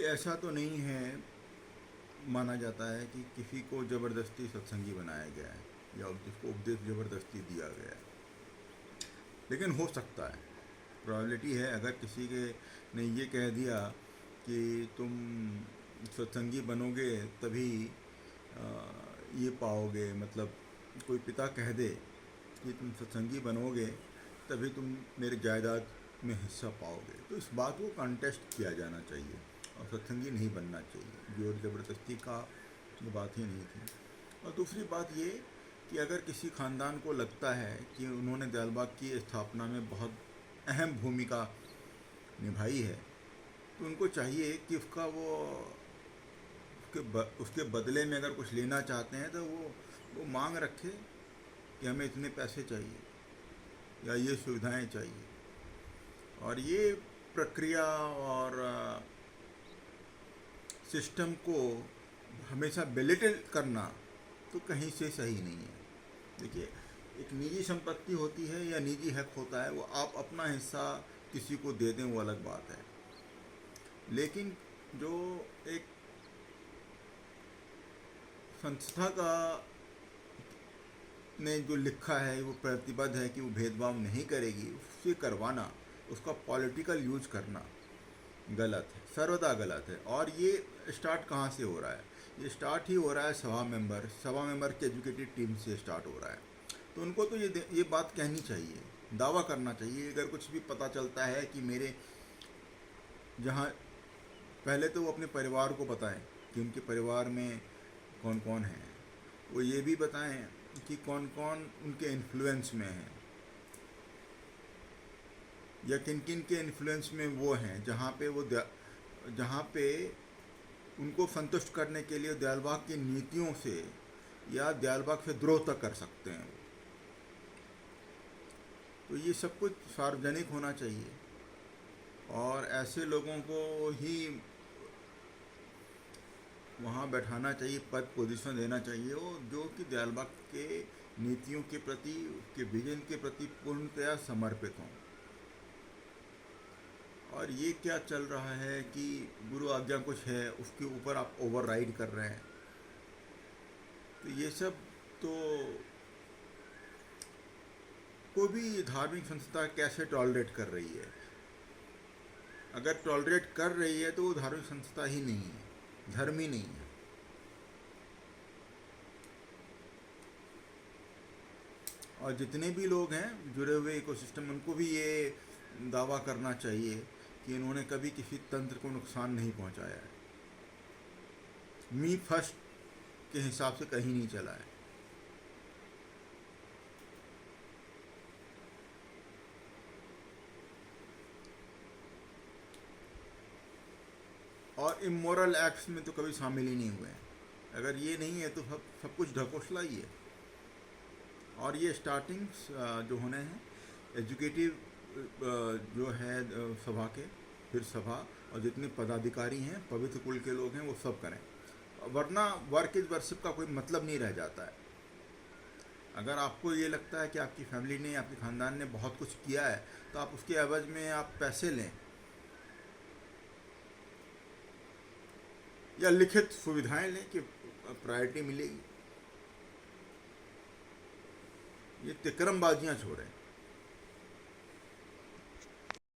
ऐसा तो नहीं है माना जाता है कि किसी को ज़बरदस्ती सत्संगी बनाया गया है या जिसको उपदेश ज़बरदस्ती दिया गया है, लेकिन हो सकता है, प्रोबेबिलिटी है। अगर किसी के ने ये कह दिया कि तुम सत्संगी बनोगे तभी अ, ये पाओगे, मतलब कोई पिता कह दे कि तुम सत्संगी बनोगे तभी तुम मेरे जायदाद में हिस्सा पाओगे, तो इस बात को कंटेस्ट किया जाना चाहिए और सत्संगी नहीं बनना चाहिए। जोर ज़बरदस्ती का ये बात ही नहीं थी। और दूसरी बात ये कि अगर किसी ख़ानदान को लगता है कि उन्होंने दयालबाग की स्थापना में बहुत अहम भूमिका निभाई है, तो उनको चाहिए कि उसके बदले में अगर कुछ लेना चाहते हैं तो वो मांग रखे कि हमें इतने पैसे चाहिए या ये सुविधाएं चाहिए। और ये प्रक्रिया और सिस्टम को हमेशा बेलिटल करना तो कहीं से सही नहीं है। देखिए, एक निजी संपत्ति होती है या निजी हक होता है, वो आप अपना हिस्सा किसी को दे दें वो अलग बात है, लेकिन जो एक संस्था का ने जो लिखा है वो प्रतिबद्ध है कि वो भेदभाव नहीं करेगी, उससे करवाना, उसका पॉलिटिकल यूज करना गलत है, सर्वदा गलत है। और ये स्टार्ट कहाँ से हो रहा है? ये स्टार्ट ही हो रहा है सभा मेंबर के एजुकेटेड टीम से स्टार्ट हो रहा है। तो उनको तो ये बात कहनी चाहिए, दावा करना चाहिए। अगर कुछ भी पता चलता है कि मेरे जहाँ, पहले तो वो अपने परिवार को बताएं कि उनके परिवार में कौन कौन है, वो ये भी बताएं कि कौन कौन उनके इन्फ्लुएंस में है या किन किन के इन्फ्लुएंस में वो हैं, जहाँ पे उनको संतुष्ट करने के लिए दयालबाग की नीतियों से या दयालबाग से द्रोह तक कर सकते हैं। तो ये सब कुछ सार्वजनिक होना चाहिए और ऐसे लोगों को ही वहाँ बैठाना चाहिए, पद पोजीशन देना चाहिए, और जो कि दयालबाग के नीतियों के प्रति, उसके विजन के प्रति पूर्णतया समर्पित हों। और ये क्या चल रहा है कि गुरु आज्ञा कुछ है, उसके ऊपर आप ओवरराइड कर रहे हैं, तो ये सब तो कोई भी धार्मिक संस्था कैसे टॉलरेट कर रही है? अगर टॉलरेट कर रही है तो वो धार्मिक संस्था ही नहीं है, धर्म ही नहीं है। और जितने भी लोग हैं जुड़े हुए इकोसिस्टम, उनको भी ये दावा करना चाहिए कि इन्होंने कभी किसी तंत्र को नुकसान नहीं पहुंचाया है, मी फर्स्ट के हिसाब से कहीं नहीं चला है। और इमोरल एक्ट्स में तो कभी शामिल ही नहीं हुए हैं। अगर ये नहीं है तो सब कुछ ढकोसला ही है। और ये स्टार्टिंग्स जो होने हैं एजुकेटिव जो है सभा के, फिर सभा और जितने पदाधिकारी हैं, पवित्र कुल के लोग हैं, वो सब करें, वरना वर्क इज वर्शिप का कोई मतलब नहीं रह जाता है। अगर आपको ये लगता है कि आपकी फैमिली ने, आपके ख़ानदान ने बहुत कुछ किया है, तो आप उसके एवज में आप पैसे लें या लिखित सुविधाएं लें कि प्रायोरिटी मिलेगी। ये तिकरमबाजियाँ छोड़ें।